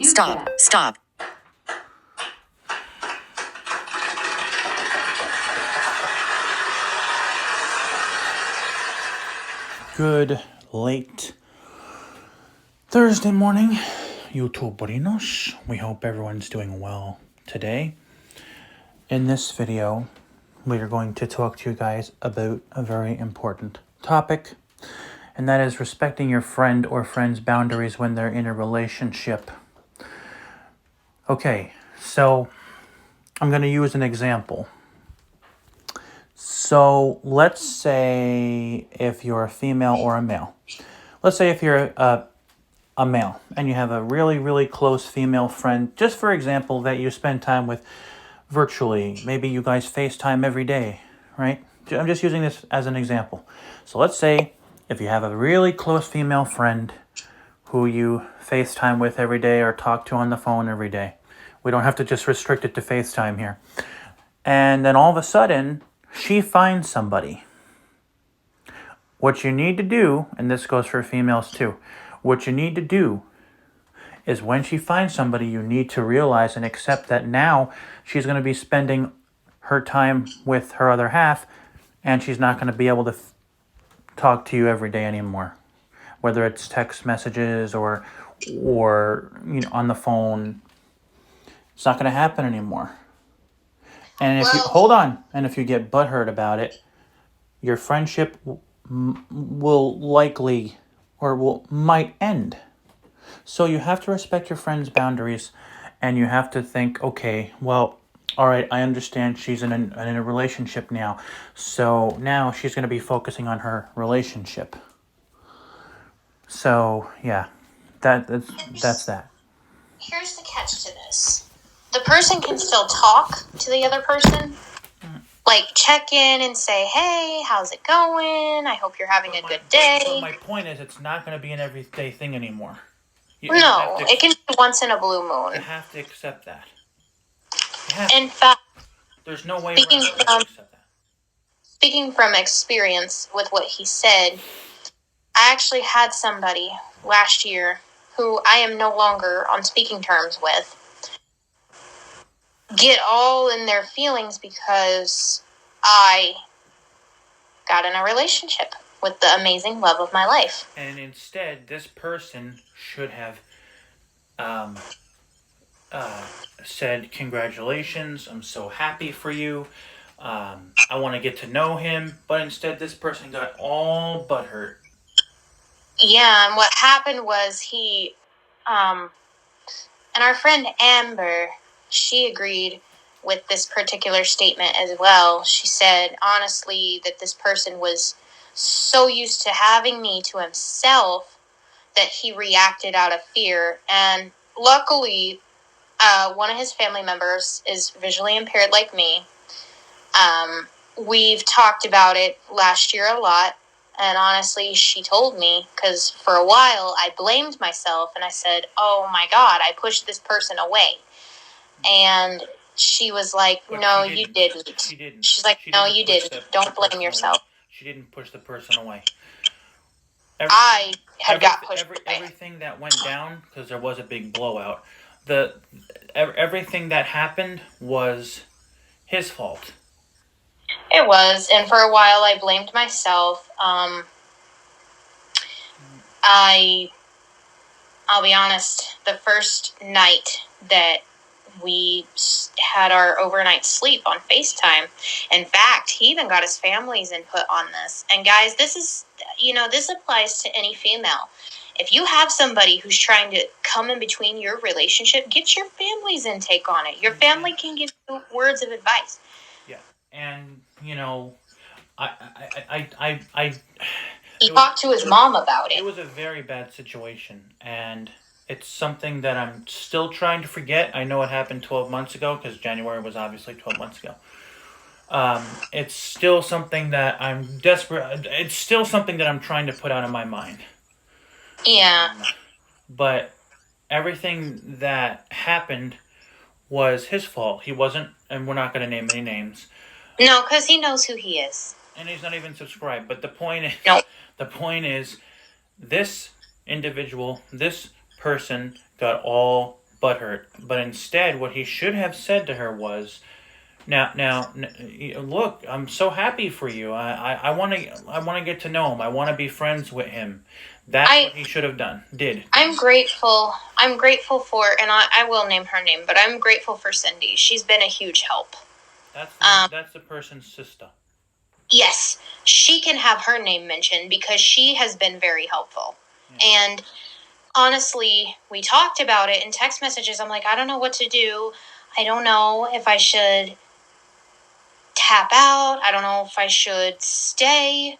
Stop. Stop. Good late Thursday morning, YouTuberinos. We hope everyone's doing well today. In this video, we are going to talk to you guys about a very important topic, and that is respecting your friend or friend's boundaries when they're in a relationship. Okay, so I'm going to use an example. So let's say if you're a female or a male. Let's say if you're a male and you have a really, really close female friend, just for example, that you spend time with virtually. Maybe you guys FaceTime every day, right? I'm just using this as an example. So let's say if you have a really close female friend who you FaceTime with every day or talk to on the phone every day. We don't have to just restrict it to FaceTime here. And then all of a sudden, she finds somebody. What you need to do, and this goes for females too, what you need to do is when she finds somebody, you need to realize and accept that now she's going to be spending her time with her other half, and she's not going to be able to talk to you every day anymore. Whether it's text messages or on the phone, it's not going to happen anymore. And if you hold on, and if you get butthurt about it, your friendship will likely might end. So you have to respect your friend's boundaries, and you have to think, okay, well, all right, I understand she's in a relationship now, so now she's going to be focusing on her relationship. So yeah, that's that. Here's the catch to this. The person can still talk to the other person, like check in and say, hey, how's it going? I hope you're having a good day. But my point is, it's not going to be an everyday thing anymore. It can be once in a blue moon. You have to accept that. In fact, there's no way around it. To accept that. Speaking from experience with what he said, I actually had somebody last year who I am no longer on speaking terms with get all in their feelings because I got in a relationship with the amazing love of my life. And instead, this person should have said, congratulations, I'm so happy for you. I want to get to know him. But instead, this person got all butthurt. Yeah, and what happened was he, and our friend Amber, she agreed with this particular statement as well. She said, honestly, that this person was so used to having me to himself that he reacted out of fear. And luckily, one of his family members is visually impaired like me. We've talked about it last year a lot. And honestly, she told me, because for a while I blamed myself and I said, oh my God, I pushed this person away. And she was like, no, you didn't. She's like, no, you didn't. Don't blame yourself. She didn't push the person away. I had got pushed away. Everything that went down, because there was a big blowout, everything that happened was his fault. It was, and for a while I blamed myself. I'll be honest, the first night that we had our overnight sleep on FaceTime, in fact, he even got his family's input on this. And guys, this applies to any female. If you have somebody who's trying to come in between your relationship, get your family's intake on it. Your family can give you words of advice. Yeah, and he talked to his mom about it. It was a very bad situation, and it's something that I'm still trying to forget. I know it happened 12 months ago, because January was obviously 12 months ago. It's still something that I'm desperate. It's still something that I'm trying to put out of my mind. Yeah. But everything that happened was his fault. He wasn't, and we're not going to name any names. No, because he knows who he is. And he's not even subscribed. But the point is, nope. The point is, this individual, this person got all butthurt. But instead, what he should have said to her was, look, I'm so happy for you. I want to get to know him. I want to be friends with him. That's what he should have done. I'm grateful. I'm grateful for, and I will name her name, but I'm grateful for Cindy. She's been a huge help. That's the person's sister. Yes, she can have her name mentioned because she has been very helpful. Yeah. And honestly, we talked about it in text messages. I'm like, I don't know what to do. I don't know if I should tap out. I don't know if I should stay.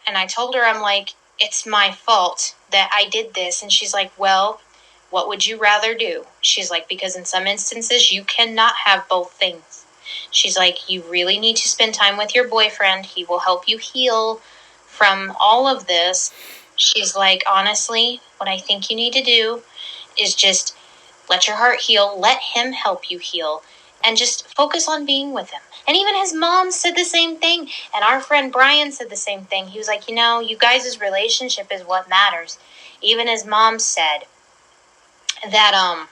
And I told her, I'm like, it's my fault that I did this. And she's like, well, what would you rather do? She's like, because in some instances, you cannot have both things. She's like, you really need to spend time with your boyfriend. He will help you heal from all of this. She's like, honestly, what I think you need to do is just let your heart heal. Let him help you heal. And just focus on being with him. And even his mom said the same thing. And our friend Brian said the same thing. He was like, you guys' relationship is what matters. Even his mom said that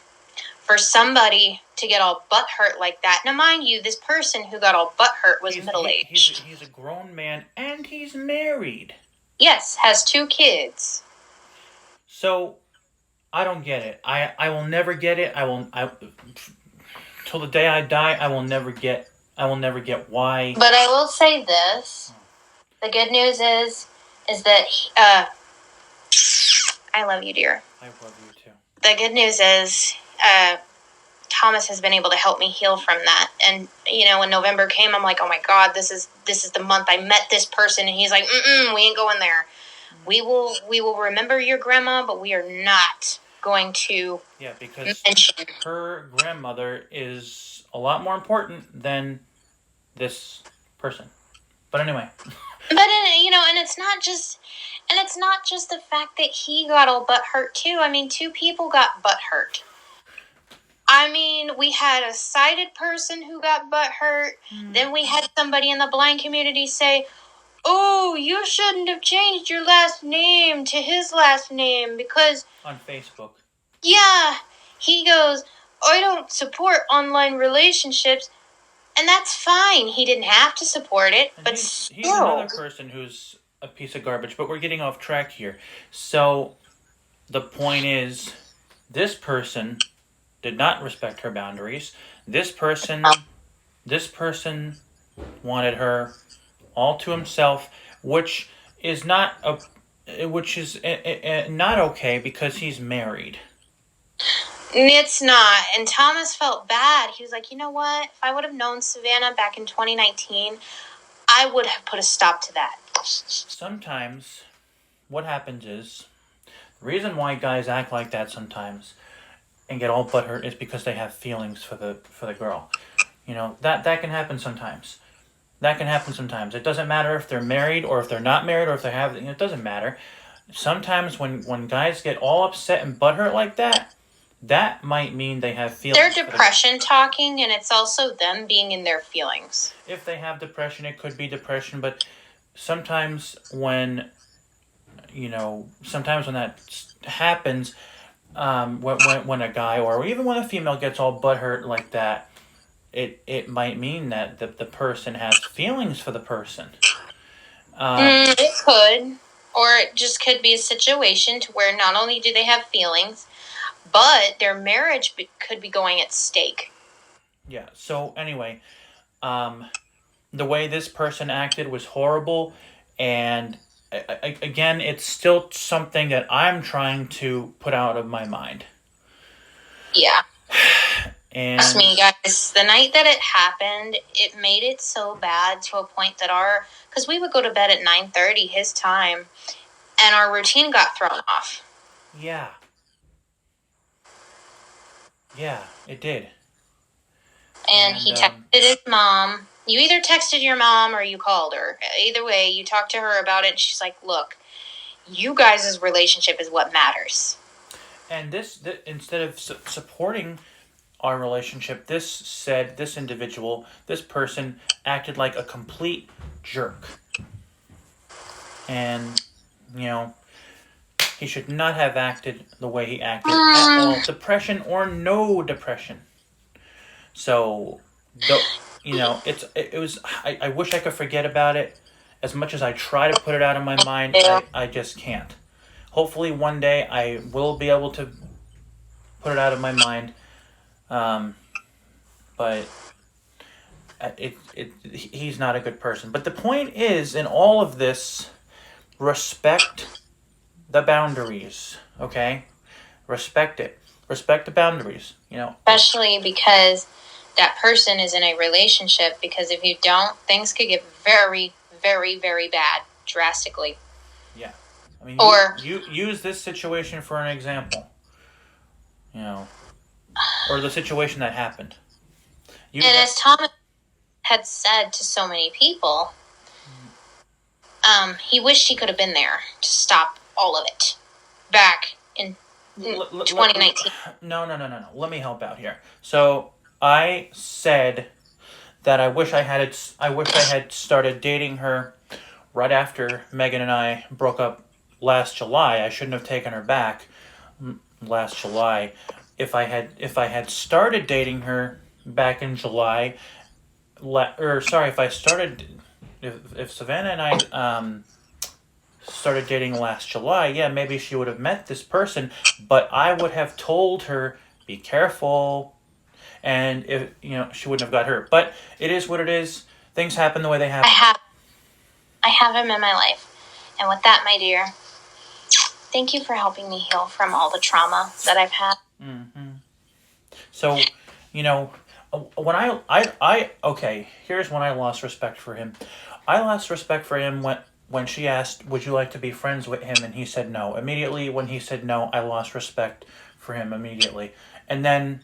for somebody to get all butthurt like that. Now, mind you, this person who got all butthurt was middle-aged. He's a grown man, and he's married. Yes, has 2 kids. So, I don't get it. I will never get it. Till the day I die, I will never get why. But I will say this. The good news is that I love you, dear. I love you too. The good news is Thomas has been able to help me heal from that. And when November came, I'm like, oh my God, this is the month I met this person. And he's like, we ain't going there. We will remember your grandma, but we are not going to. Yeah, because her grandmother is a lot more important than this person. But anyway. But and it's not just the fact that he got all butt hurt too. I mean, 2 people got butt hurt. I mean, we had a sighted person who got butt hurt. Then we had somebody in the blind community say, "Oh, you shouldn't have changed your last name to his last name because..." On Facebook. Yeah. He goes, "I don't support online relationships." And that's fine. He didn't have to support it, and but he's another person who's a piece of garbage, but we're getting off track here. So, the point is, this person did not respect her boundaries. This person wanted her all to himself, which is not not okay because he's married. It's not. And Thomas felt bad. He was like, you know what? If I would have known Savanna back in 2019, I would have put a stop to that. Sometimes what happens is, the reason why guys act like that sometimes and get all butthurt is because they have feelings for the girl. That can happen sometimes. It doesn't matter if they're married or if they're not married or if they have... It doesn't matter. Sometimes when guys get all upset and butthurt like that, that might mean they have feelings. They're depression talking, and it's also them being in their feelings. If they have depression, it could be depression, but sometimes when that happens, when a guy or even when a female gets all butthurt like that, it might mean that the person has feelings for the person. It could. Or it just could be a situation to where not only do they have feelings, but their marriage could be going at stake. Yeah, so anyway, the way this person acted was horrible, and again, it's still something that I'm trying to put out of my mind. Yeah. And trust me, guys, the night that it happened, it made it so bad to a point that because we would go to bed at 9:30 his time, and our routine got thrown off. Yeah. Yeah, it did. And he texted his mom. You either texted your mom or you called her. Either way, you talked to her about it, and she's like, look, you guys' relationship is what matters. And this instead of supporting our relationship, this person acted like a complete jerk. And, He should not have acted the way he acted at all. Depression or no depression. So, it was. I wish I could forget about it. As much as I try to put it out of my mind, I just can't. Hopefully, one day I will be able to put it out of my mind. But he's not a good person. But the point is, in all of this, respect the boundaries. Okay, respect it. Respect the boundaries. Especially because that person is in a relationship. Because if you don't, things could get very, very, very bad drastically. Yeah, I mean, Or you use this situation for an example. Or the situation that happened. as Thomas had said to so many people, he wished he could have been there to stop all of it back in 2019. No. Let me help out here. So I said that I wish I had started dating her right after Megan and I broke up last July. I shouldn't have taken her back last July. If I had started dating her back in July, if Savanna and I started dating last July, yeah, maybe she would have met this person, but I would have told her, be careful, and if she wouldn't have got hurt. But it is what it is. Things happen the way they happen. I have him in my life, and with that, my dear, thank you for helping me heal from all the trauma that I've had. Mm-hmm. So, when here's when I lost respect for him. I lost respect for him when she asked, would you like to be friends with him? And he said no. Immediately when he said no, I lost respect for him immediately. And then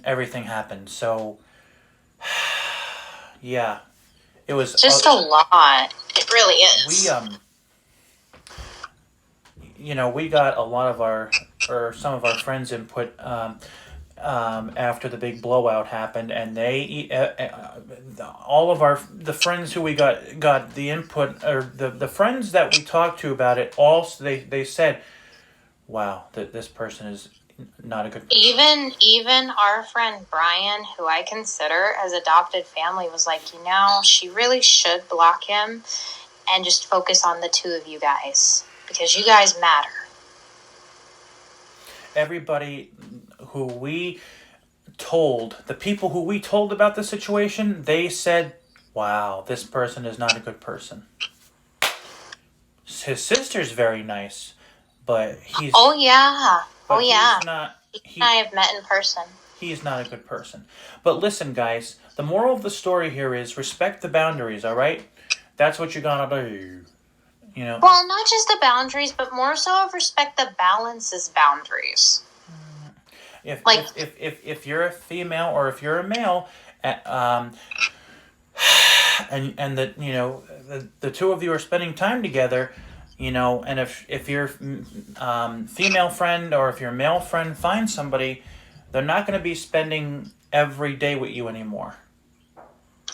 everything happened. So, yeah, it was just a lot. It really is. We got a lot of some of our friends' input after the big blowout happened, and they all of the friends who we got the input, or the friends that we talked to about it, also they said, wow, that this person is not a good person. Even our friend Brian, who I consider as adopted family, was like, she really should block him and just focus on the two of you guys, because you guys matter. Everybody the people who we told about the situation, they said, wow, this person is not a good person. His sister's very nice, but he's... Oh, yeah. He's not... I have met in person. He's not a good person. But listen, guys, the moral of the story here is respect the boundaries, all right? That's what you're gonna do. Well, not just the boundaries, but more so of respect the balances boundaries. If you're a female or if you're a male, and the two of you are spending time together, and if your female friend or if your male friend finds somebody, they're not going to be spending every day with you anymore.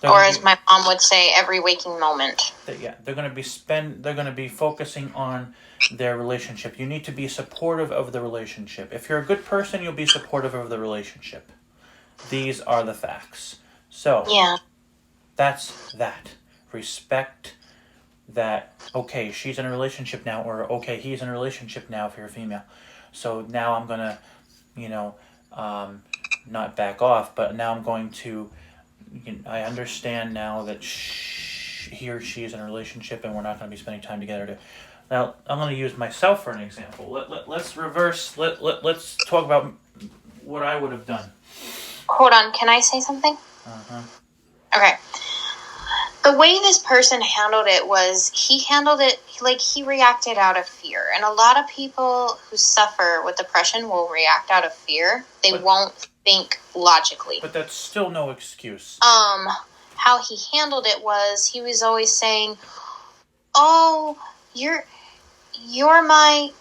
Or as my mom would say, every waking moment. They're going to be focusing on their relationship. You need to be supportive of the relationship. If you're a good person, you'll be supportive of the relationship. These are the facts. So, yeah, that's that. Respect that, okay, she's in a relationship now, or okay, he's in a relationship now if you're a female. So now I'm going to, not back off, but now I'm going to... I understand now that he or she is in a relationship and we're not going to be spending time together. Now, I'm going to use myself for an example. Let's reverse. Let's talk about what I would have done. Hold on. Can I say something? Uh-huh. Okay. The way this person handled it was he handled it like he reacted out of fear. And a lot of people who suffer with depression will react out of fear. They won't think logically. But that's still no excuse. How he handled it was he was always saying, "Oh, you're my..."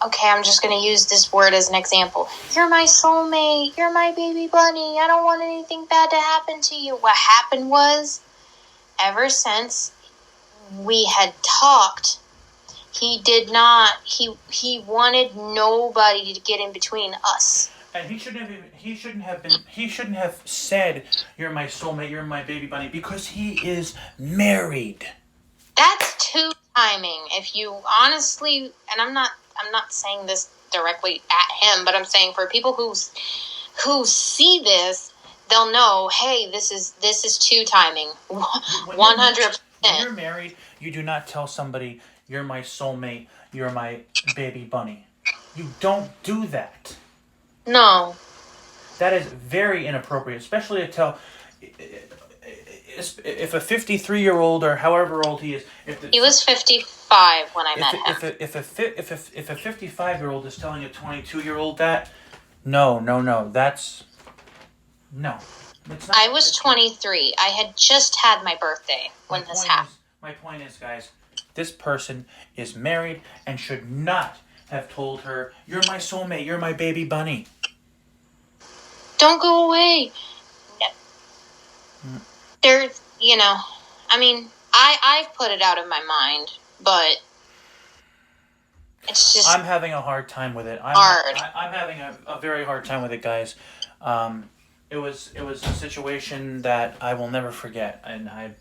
Okay, I'm just going to use this word as an example. "You're my soulmate. You're my baby bunny. I don't want anything bad to happen to you." What happened was, ever since we had talked, He did not. He wanted nobody to get in between us. And he shouldn't have said, "You're my soulmate, you're my baby bunny," because he is married. That's two timing. If you honestly, and I'm not saying this directly at him, but I'm saying for people who see this, they'll know, hey, this is two timing. 100%. When you're married, you do not tell somebody, "You're my soulmate, you're my baby bunny." You don't do that. No. That is very inappropriate, especially to tell if a 53-year-old or however old he is. He was 55 when I met him. If a 55-year-old is telling a 22-year-old that, no, that's no. It's not. I was 23. I had just had my birthday when this happened. My point is, guys, this person is married and should not have told her, "You're my soulmate, you're my baby bunny." Don't go away. No. There's, I mean, I've put it out of my mind, but it's just... I'm having a hard time with it. I'm having a very hard time with it, guys. It was a situation that I will never forget, and I'm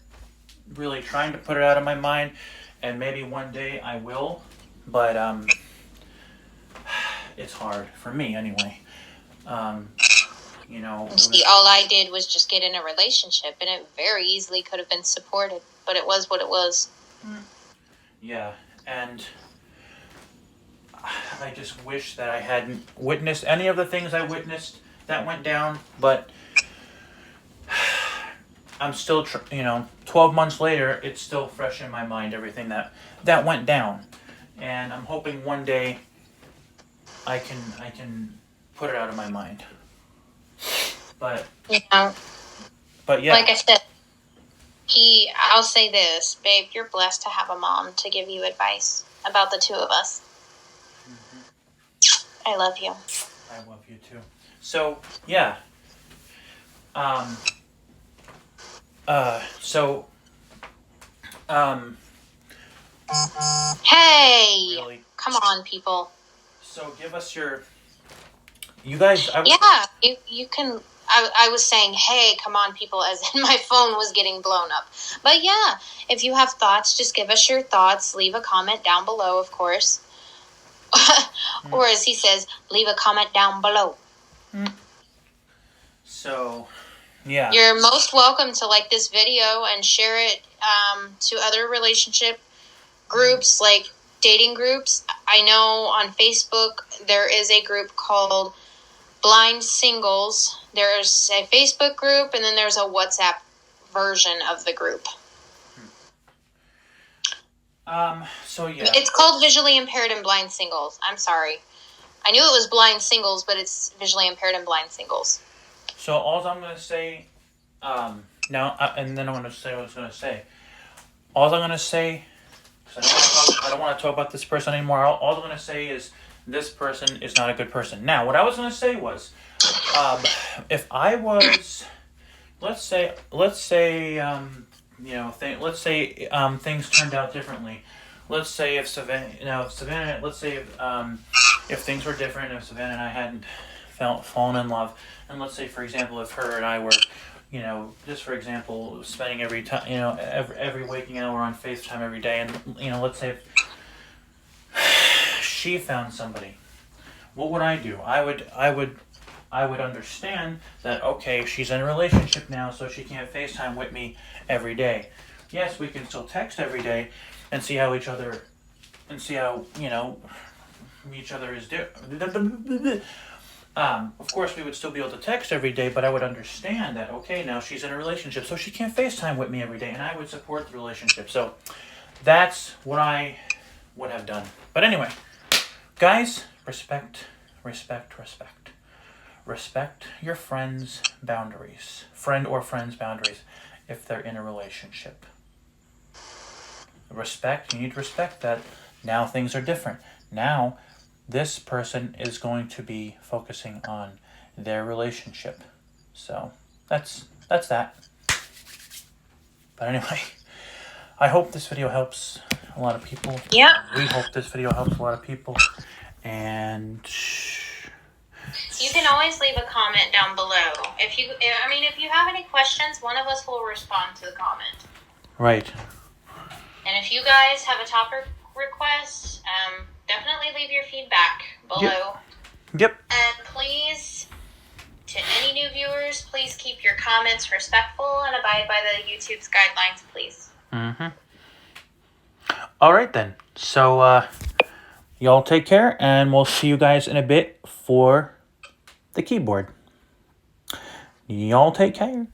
really trying to put it out of my mind, and maybe one day I will, but it's hard for me anyway. See, all I did was just get in a relationship, and it very easily could have been supported, but it was what it was. Yeah, and I just wish that I hadn't witnessed any of the things I witnessed that went down, but I'm still, 12 months later, it's still fresh in my mind, everything that went down, and I'm hoping one day I can put it out of my mind. But yeah, like I said, I'll say this, babe, you're blessed to have a mom to give you advice about the two of us. Mm-hmm. I love you. I love you too. So yeah. Hey! Really? Come on, people. So give us you guys... You can... I was saying, hey, come on, people, as in my phone was getting blown up. But yeah, if you have thoughts, just give us your thoughts. Leave a comment down below, of course. Or as he says, leave a comment down below. So, yeah. You're most welcome to like this video and share it to other relationship groups, like dating groups. I know on Facebook there is a group called Blind Singles. There's a Facebook group, and then there's a WhatsApp version of the group. So yeah. It's called Visually Impaired and Blind Singles. I'm sorry. I knew it was Blind Singles, but it's Visually Impaired and Blind Singles. So all I'm going to say, now, and then I'm going to say what I was going to say. All I'm going to say, because I don't want to talk about this person anymore. All I'm going to say is this person is not a good person. Now, what I was going to say was, if I was, let's say, things turned out differently. Let's say if Savannah, let's say if things were different, if Savannah and I hadn't fallen in love, and let's say, for example, if her and I were, just for example, spending every time, every waking hour on FaceTime every day, and let's say if she found somebody, what would I do? I would understand that, okay, she's in a relationship now, so she can't FaceTime with me every day. Yes, we can still text every day and see how each other is doing. Of course, we would still be able to text every day, but I would understand that, okay, now she's in a relationship, so she can't FaceTime with me every day, and I would support the relationship. So that's what I would have done. But anyway, guys, respect. Respect your friends' boundaries. Friend or friends' boundaries if they're in a relationship. You need to respect that now things are different. Now, this person is going to be focusing on their relationship. So, that's that. But anyway, I hope this video helps a lot of people. Yep. We hope this video helps a lot of people. And you can always leave a comment down below. If you have any questions, one of us will respond to the comment. Right. And if you guys have a topic request, definitely leave your feedback below. Yep. And please, to any new viewers, please keep your comments respectful and abide by the YouTube's guidelines, please. Mm-hmm. All right, then. So, y'all take care, and we'll see you guys in a bit for the keyboard. Y'all take care.